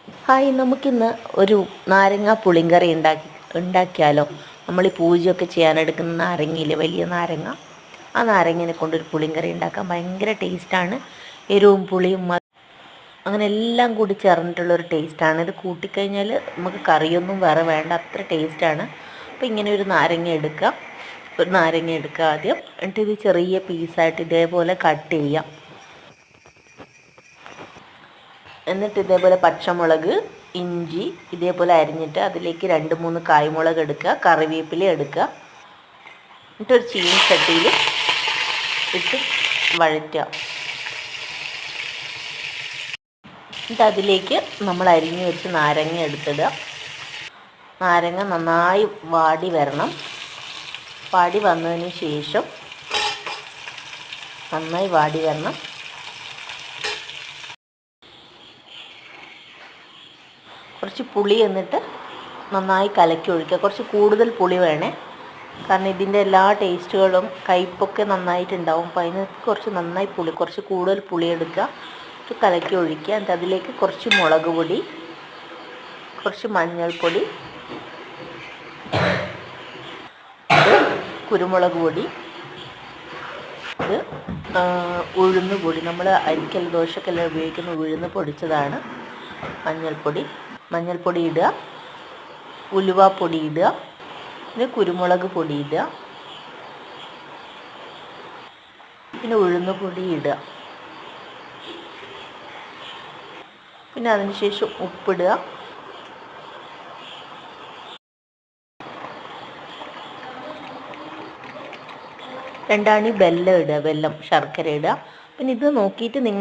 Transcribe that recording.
Hi, നമുക്കിന്ന് ഒരു നാരങ്ങ പുളിങ്കറി ഉണ്ടാക്കിയാലോ? നമ്മൾ ഈ പൂജയൊക്കെ ചെയ്യാനെടുക്കുന്ന നാരങ്ങയില്ലേ, വലിയ നാരങ്ങ. ആ നാരങ്ങനെ കൊണ്ടൊരു പുളിങ്കറി ഉണ്ടാക്കാൻ ഭയങ്കര ടേസ്റ്റാണ്. എരിവും പുളിയും അങ്ങനെ എല്ലാം കൂടി ചേർന്നിട്ടുള്ളൊരു ടേസ്റ്റാണ്. ഇത് കൂട്ടിക്കഴിഞ്ഞാൽ നമുക്ക് കറിയൊന്നും വേറെ വേണ്ട, അത്ര ടേസ്റ്റാണ്. അപ്പോൾ ഇങ്ങനെ ഒരു നാരങ്ങ എടുക്കുക. ആദ്യം. എന്നിട്ട് ഇത് ചെറിയ പീസായിട്ട് ഇതേപോലെ കട്ട് ചെയ്യാം. എന്നിട്ട് ഇതേപോലെ പച്ചമുളക്, ഇഞ്ചി ഇതേപോലെ അരിഞ്ഞിട്ട് അതിലേക്ക് 2-3 കായ്മുളക് എടുക്കുക, കറിവേപ്പില എടുക്കുക. എന്നിട്ടൊരു ചീനിച്ചട്ടിയിൽ ഇട്ട് വഴറ്റുക. എന്നിട്ട് അതിലേക്ക് നമ്മൾ അരിഞ്ഞു വെച്ച് നാരങ്ങ എടുത്തിടുക. നാരങ്ങ നന്നായി വാടി വരണം. വാടി വന്നതിന് ശേഷം നന്നായി വാടി വരണം. കുറച്ച് പുളി എന്നിട്ട് നന്നായി കലക്കി ഒഴിക്കുക. കുറച്ച് കൂടുതൽ പുളി വേണേ, കാരണം ഇതിൻ്റെ എല്ലാ ടേസ്റ്റുകളും കയ്പ്പൊക്കെ നന്നായിട്ടുണ്ടാവും. അപ്പോൾ അതിന് കുറച്ച് കൂടുതൽ പുളി എടുക്കുക, കലക്കി ഒഴിക്കുക. എന്നിട്ട് അതിലേക്ക് കുറച്ച് മുളക് പൊടി, കുറച്ച് മഞ്ഞൾപ്പൊടി, കുരുമുളക് പൊടി, ഇത് ഉഴുന്ന് പൊടി, നമ്മൾ അരിക്കൽ ദോശക്കെല്ലാം ഉപയോഗിക്കുന്ന ഉഴുന്ന് പൊടിച്ചതാണ്. മഞ്ഞൾപ്പൊടി ഇടുക, ഉലുവാപ്പൊടി ഇടുക, പിന്നെ കുരുമുളക് പൊടി ഇടുക, പിന്നെ ഉഴുന്ന് പൊടി ഇടുക. പിന്നെ അതിനുശേഷം ഉപ്പിടുക. രണ്ടാണി വെല്ലം ഇടുക, ശർക്കര ഇടുക. പിന്നെ ഇത് നോക്കിയിട്ട് നിങ്ങൾ